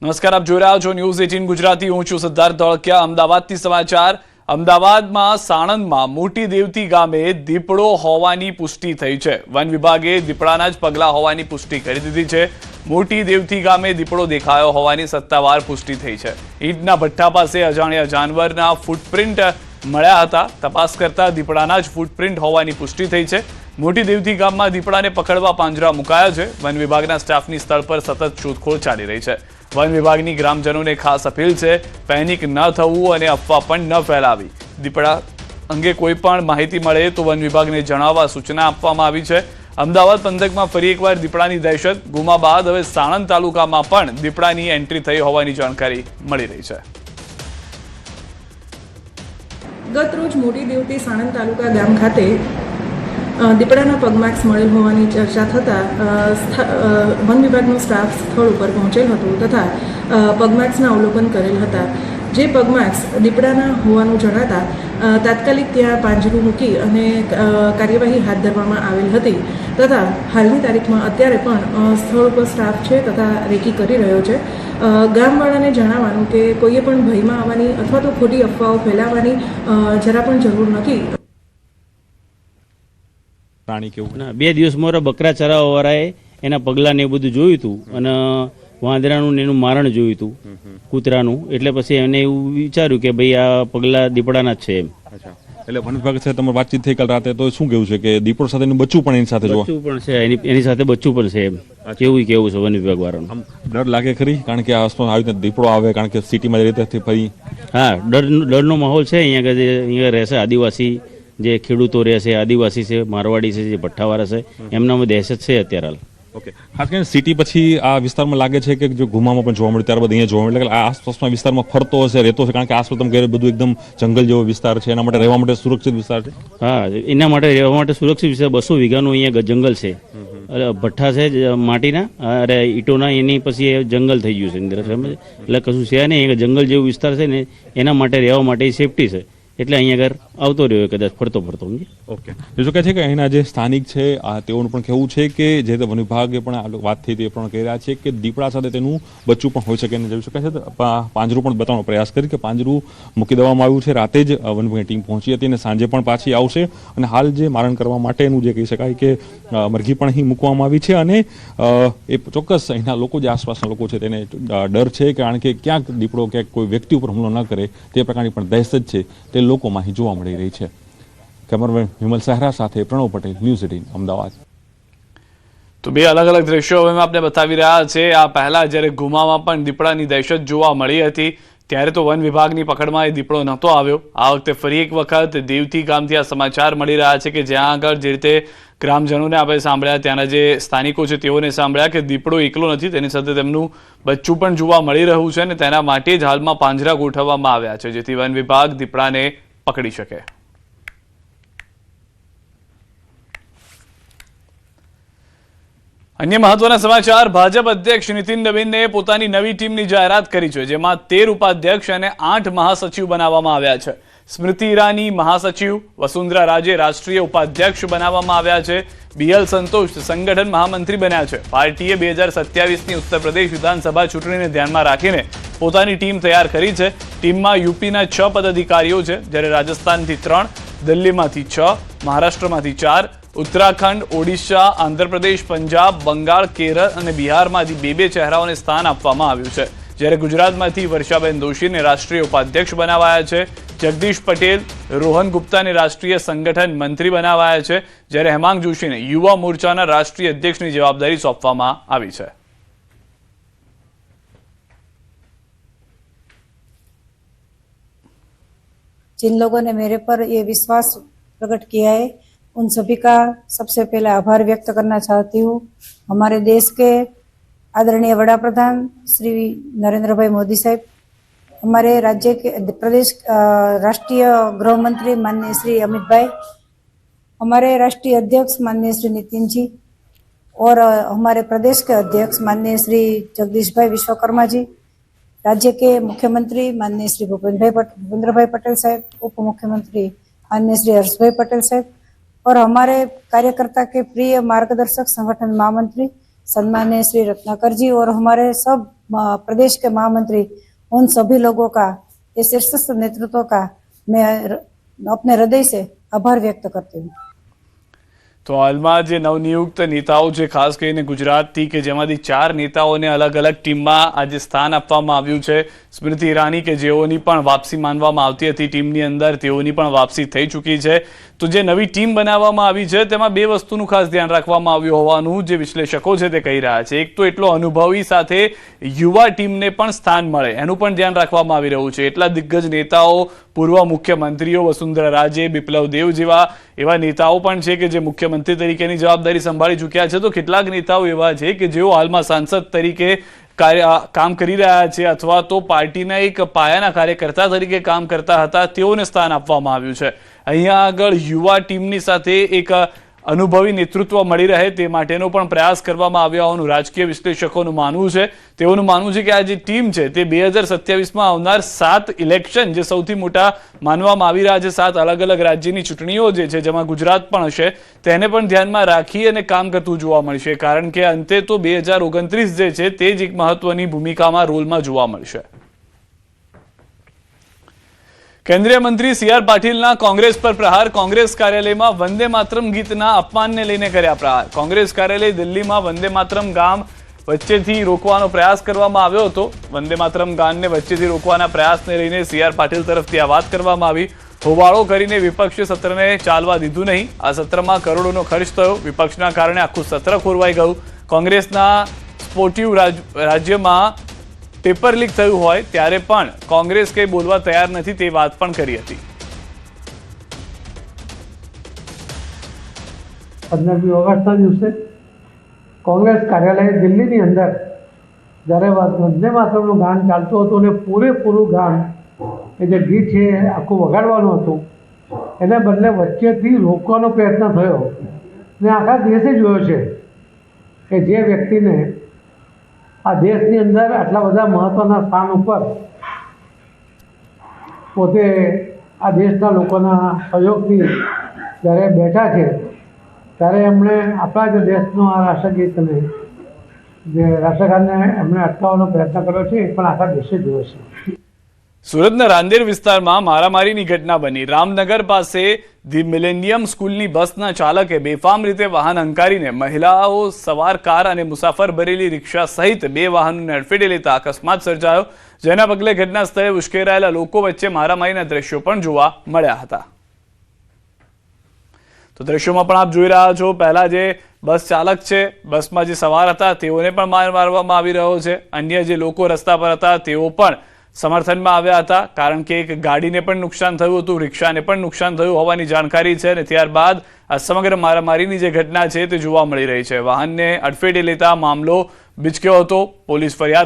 નમસ્કાર, આપ જોઈ રહ્યા છો ન્યૂઝ 18 ગુજરાતી। હું છું સિદ્ધાર્થ ધોળકિયા। અમદાવાદથી સમાચાર। અમદાવાદમાં સાણંદમાં મોટી દેવતી ગામે દીપડો હોવાની પુષ્ટિ થઈ છે। વન વિભાગે દીપડાના જ પગલા હોવાની પુષ્ટિ કરી દીધી છે। મોટી દેવતી ગામે દીપડો દેખાયો હોવાની સત્તાવાર પુષ્ટિ થઈ છે। ઈંટના ભઠ્ઠા પાસે અજાણ્યા જાનવરના ફૂટપ્રિન્ટ મળ્યા હતા। તપાસ કરતા દીપડાના જ ફૂટપ્રિન્ટ હોવાની પુષ્ટિ થઈ છે। મોટી દેવતી ગામમાં દીપડાને પકડવા પાંજરા મુકાયા છે। વન વિભાગના સ્ટાફની સ્થળ પર સતત શોધખોળ ચાલી રહી છે। વન વિભાગની ગ્રામજનોને ખાસ અપીલ છે, પેનિક ન થવું અને અફવા પણ ન ફેલાવી। દીપડા અંગે કોઈ પણ માહિતી મળે તો વન વિભાગને જણાવવા સૂચના આપવામાં આવી છે। અમદાવાદ પંથકમાં ફરી એકવાર દીપડાની દહેશત। ગુમા બાદ હવે સાણંદ તાલુકામાં પણ દીપડાની એન્ટ્રી થઈ હોવાની જાણકારી મળી રહી છે। ગત રોજ મોટી દેવતી સાણંદ તાલુકા ગામ ખાતે દીપડાના પગમાર્ક્સ મળેલ હોવાની ચર્ચા થતાં વન વિભાગનો સ્ટાફ સ્થળ ઉપર પહોંચેલ હતો તથા પગમાર્ક્સના અવલોકન કરેલ હતા। જે પગમાર્ક્સ દીપડાના હોવાનું જણાતા તાત્કાલિક ત્યાં પાંજરું મૂકી અને કાર્યવાહી હાથ ધરવામાં આવેલ હતી તથા હાલની તારીખમાં અત્યારે પણ સ્થળ ઉપર સ્ટાફ છે તથા રેકી કરી રહ્યો છે। ગામવાળાને જણાવવાનું કે કોઈએ પણ ભયમાં આવવાની અથવા તો ખોટી અફવાઓ ફેલાવવાની જરા પણ જરૂર નથી। પ્રાણી કેવું ના 2 દિવસ મોરા બકરા ચરાવવાળાએ એના પગલાં ને એ બધું જોયું હતું અને વાંદરાનું ને એનું મારણ જોયું હતું કૂતરાનું, એટલે પછી એને એવું વિચાર્યું કે ભાઈ આ પગલાં દીપડાના જ છે એમ। અચ્છા, એટલે વન વિભાગ સાથે તમારી વાતચીત થઈ કાલ રાતે, તો શું કેવું છે કે દીપડો સાથે બચ્ચું પણ એની સાથે બચ્ચું પણ છે, એની સાથે બચ્ચું પણ છે એમ કેવું કેવું છે વન વિભાગ વાળાનું। ડર લાગે ખરી? કારણ કે આસપાસ આવી રીતે દીપડો આવે, કારણ કે સિટીમાં રીતે ફરી હા ડરનો માહોલ છે। અહીંયા રહેશે આદિવાસી જે ખેડૂતો રહે છે, આદિવાસી છે, મારવાડી છે, જે ભઠ્ઠાવાળા છે, એમનામાં દહેશત છે અત્યારે હાલ। ઓકે, ખાસ કરીને સિટી પછી આ વિસ્તારમાં લાગે છે કે જો ગુમામાં પણ જોવા મળે ત્યારબાદ અહીંયા જોવા મળે, એટલે આ આસપાસના વિસ્તારમાં ફરતો હશે, રહેતો હશે, કારણ કે આસપાસ તમે કહે બધું એકદમ જંગલ જેવો વિસ્તાર છે, એના માટે રહેવા માટે સુરક્ષિત વિસ્તાર છે। હા, એના માટે રહેવા માટે સુરક્ષિત વિસ્તાર। 200 વીઘાનું અહીંયા જંગલ છે, ભઠ્ઠા છે માટીના, અરે ઈંટોના, એની પછી જંગલ થઈ ગયું છે અંદર, એટલે કશું છે નહીં, જંગલ જેવો વિસ્તાર છે ને એના માટે રહેવા માટે સેફટી છે, એટલે અહીંયા આગળ આવતો રહ્યો કદાચ ફરતો સમજી। ઓકે, બીજું કહે છે કે અહીંના જે સ્થાનિક છે તેઓનું પણ કહેવું છે કે જે વન વિભાગે પણ વાત થઈ તે પણ કહી રહ્યા છે કે દીપડા સાથે તેનું બચ્ચું પણ હોઈ શકે, અને જોઈ શકાય છે પાંજરું પણ બતાવવાનો પ્રયાસ કરી કે પાંજરું મૂકી દેવામાં આવ્યું છે। રાતે જ વન વિભાગની ટીમ પહોંચી હતી અને સાંજે પણ પાછી આવશે, અને હાલ જે મારણ કરવા માટેનું જે કહી શકાય કે મરઘી પણ અહીં મૂકવામાં આવી છે, અને એ ચોક્કસ અહીંના લોકો, જે આસપાસના લોકો છે તેને ડર છે, કારણ કે ક્યાંક દીપડો ક્યાંક કોઈ વ્યક્તિ ઉપર હુમલો ન કરે તે પ્રકારની પણ દહેશત છે તે લોકોમાં અહીં જોવા મળી રહી છે। કેમેરામેન વિમલ સહેરા સાથે પ્રણવ પટેલ, ન્યૂઝ 18 અમદાવાદ। તો 2 અલગ અલગ દ્રશ્યો હવે આપણે બતાવી રહ્યા છે। આ પહેલા જ્યારે ગુમામાં પણ દીપડાની દહેશત જોવા મળી હતી ત્યારે તો વન વિભાગની પકડમાં એ દીપડો નહોતો આવ્યો। આ વખતે ફરી એક વખત દેવતી ગામથી આ સમાચાર મળી રહ્યા છે કે જ્યાં આગળ જે રીતે ગ્રામજનોને આપણે સાંભળ્યા, ત્યાંના જે સ્થાનિકો છે તેઓને સાંભળ્યા કે દીપડો એકલો નથી, તેની સાથે તેમનું બચ્ચું પણ જોવા મળી રહ્યું છે, અને તેના માટે જ હાલમાં પાંજરા ગોઠવવામાં આવ્યા છે જેથી વન વિભાગ દીપડાને પકડી શકે। અન્ય મહત્વના સમાચાર। ભાજપ અધ્યક્ષ નીતિન નવીને પોતાની નવી ટીમની જાહેરાત કરી છે, જેમાં 13 ઉપાધ્યક્ષ અને 8 મહાસચિવ બનાવવામાં આવ્યા છે। સ્મૃતિ ઈરાની મહાસચિવ, વસુંધરા રાજે રાષ્ટ્રીય ઉપાધ્યક્ષ બનાવવામાં આવ્યા છે, BL સંતોષ સંગઠન મહામંત્રી બન્યા છે। પાર્ટીએ 2027ની ઉત્તર પ્રદેશ વિધાનસભા ચૂંટણીને ધ્યાનમાં રાખીને પોતાની ટીમ તૈયાર કરી છે। ટીમમાં યુપીના 6 પદાધિકારીઓ છે, જ્યારે રાજસ્થાનથી 3, દિલ્હીમાંથી 6, મહારાષ્ટ્રમાંથી 4, ઉત્તરાખંડ, ઓડિશા, આંધ્રપ્રદેશ, પંજાબ, બંગાળ, કેરળ અને બિહારમાંથી 2 ચહેરાઓને સ્થાન આપવામાં આવ્યું છે, જ્યારે ગુજરાતમાંથી વર્ષાબેન દોશીને રાષ્ટ્રીય ઉપાધ્યક્ષ બનાવાયા છે। જગદીશ પટેલ, રોહન ગુપ્તાને રાષ્ટ્રીય સંગઠન મંત્રી બનાવાયા છે, જ્યારે હેમાંગ જોશીને યુવા મોરચાના રાષ્ટ્રીય અધ્યક્ષની જવાબદારી સોંપવામાં આવી છે। जिन लोगों ने मेरे पर ये विश्वास प्रकट किया है उन सभी का सबसे पहले आभार व्यक्त करना चाहती हूँ। हमारे देश के आदरणीय वड़ा प्रधान श्री नरेंद्र भाई मोदी साहब, हमारे राज्य के प्रदेश राष्ट्रीय गृह मंत्री माननीय श्री अमित भाई, हमारे राष्ट्रीय अध्यक्ष माननीय श्री नितिन जी, और हमारे प्रदेश के अध्यक्ष माननीय श्री जगदीश भाई विश्वकर्मा जी, राज्य के मुख्यमंत्री माननीय श्री भूपेंद्र भाई पटेल साहब, उप मुख्यमंत्री माननीय श्री हर्ष भाई पटेल साहब, और हमारे कार्यकर्ता के प्रिय मार्गदर्शक संगठन महामंत्री सम्माननीय श्री रत्नाकर जी, और हमारे सब प्रदेश के महामंत्री, उन सभी लोगों का, ये शीर्षस्थ नेतृत्व का मैं अपने हृदय से आभार व्यक्त करती हूँ। તો હાલમાં જે નવનિયુક્ત નેતાઓ છે, ખાસ કરીને ગુજરાતથી, કે જેમાંથી 4 નેતાઓને અલગ અલગ ટીમમાં આજે સ્થાન આપવામાં આવ્યું છે. સ્મૃતિ ઈરાની, કે જેઓની પણ વાપસી માનવામાં આવતી હતી ટીમની અંદર, તેઓની પણ વાપસી થઈ ચૂકી છે. તો જે નવી ટીમ બનાવવામાં આવી છે તેમાં 2 વસ્તુનું ખાસ ધ્યાન રાખવામાં આવ્યું હોવાનું જે વિશ્લેષકો છે તે કહી રહ્યા છે. એક તો એટલો અનુભવી સાથે યુવા ટીમને પણ સ્થાન મળે એનું પણ ધ્યાન રાખવામાં આવી રહ્યું છે. એટલા દિગ્ગજ નેતાઓ, પૂર્વ મુખ્યમંત્રીઓ વસુંધરા રાજે, બિપ્લવ દેવ જેવા એવા નેતાઓ પણ છે કે જે મુખ્યમંત્રી તરીકેની જવાબદારી સંભાળી ચૂક્યા છે. તો કેટલાક નેતાઓ એવા છે કે જેઓ હાલમાં સાંસદ તરીકે કામ કરી રહ્યા છે અથવા તો પાર્ટીના એક પાયાના કાર્યકર્તા તરીકે કામ કરતા હતા, તેઓને સ્થાન આપવામાં આવ્યું છે. અહીંયા આગળ યુવા ટીમની સાથે એક અનુભવી નેતૃત્વ મળી રહે તે માટેનો પણ પ્રયાસ કરવામાં આવ્યો હોવાનું રાજકીય વિશ્લેષકોનું માનવું છે. તેઓનું માનવું છે કે આ જે ટીમ છે તે 2027માં આવનાર 7 ઇલેક્શન, જે સૌથી મોટા માનવામાં આવી રહ્યા છે, 7 અલગ અલગ રાજ્યની ચૂંટણીઓ જે છે, જેમાં ગુજરાત પણ હશે, તેને પણ ધ્યાનમાં રાખી અને કામ કરતું જોવા મળશે. કારણ કે અંતે તો 2029 જે છે તે જ એક મહત્વની ભૂમિકામાં, રોલમાં જોવા મળશે. કેન્દ્રીય મંત્રી સી.આર. પાટીલના કોંગ્રેસ પર પ્રહાર. કોંગ્રેસ કાર્યાલયમાં વંદે માતરમ ગીતના અપમાનને લઈને કર્યા પ્રહાર. કોંગ્રેસ કાર્યાલય દિલ્હીમાં વંદે માતરમ ગામ વચ્ચેથી રોકવાનો પ્રયાસ કરવામાં આવ્યો હતો. વંદે માતરમ ગાનને વચ્ચેથી રોકવાના પ્રયાસને લઈને સી.આર. પાટીલ તરફથી આ વાત કરવામાં આવી. હોબાળો કરીને વિપક્ષે સત્રને ચાલવા દીધું નહીં. આ સત્રમાં કરોડોનો ખર્ચ થયો. વિપક્ષના કારણે આખું સત્ર ખોરવાઈ ગયું. કોંગ્રેસના સ્પોર્ટિવ રાજ્યમાં પેપર લીક થયું હોય ત્યારે પણ કોંગ્રેસ કંઈ બોલવા તૈયાર નથી, તે વાત પણ કરી હતી. 15મી ઓગસ્ટના દિવસે કોંગ્રેસ કાર્યાલય દિલ્હીની અંદર જ્યારે વંદે માતરમનું ગાન ચાલતું હતું અને પૂરેપૂરું ગાન એ જે ગીત છે આખું વગાડવાનું હતું, એને બદલે વચ્ચેથી રોકવાનો પ્રયત્ન થયો. ને આખા દેશે જોયો છે કે જે વ્યક્તિને આ દેશની અંદર આટલા બધા મહત્ત્વના સ્થાન ઉપર પોતે આ દેશના લોકોના સહયોગથી જ્યારે બેઠા છે, ત્યારે એમણે આપણા જ દેશનું આ રાષ્ટ્રગીતને, જે રાષ્ટ્રગાનને એમણે અટકાવવાનો પ્રયત્ન કર્યો છે, એ પણ આખા દેશે જોયો છે. સુરતના રાંદેર વિસ્તારમાં મારામારીની ઘટના બની. રામનગર પાસે ધી મિલેનિયમ સ્કૂલની બસના ચાલકે બેફામ રીતે વાહન હંકારીને મહિલાઓ સવાર કાર અને મુસાફર ભરેલી રિક્ષા સહિત 2 વાહનોને અડફેટે લેતા અકસ્માત સર્જાયો, જેના પગલે ઘટના સ્થળે ઉશ્કેરાયેલા લોકો વચ્ચે મારામારીના દ્રશ્યો પણ જોવા મળ્યા હતા. તો દ્રશ્યોમાં પણ આપ જોઈ રહ્યા છો, પહેલા જે બસ ચાલક છે, બસમાં જે સવાર હતા તેઓને પણ માર મારવામાં આવી રહ્યો છે. અન્ય જે લોકો રસ્તા પર હતા તેઓ પણ સમર્થનમાં આવ્યા હતા, કારણ કે એક ગાડીને પણ નુકસાન થયું હતું, રિક્ષાને પણ નુકસાન થયું હોવાની જાણકારી છે. અને ત્યારબાદ આ સમગ્ર મારામારીની જે ઘટના છે તે જોવા મળી રહી છે. વાહનને અડફેટે લેતા મામલો બીચક્યો હતો. પોલીસ ફરિયાદ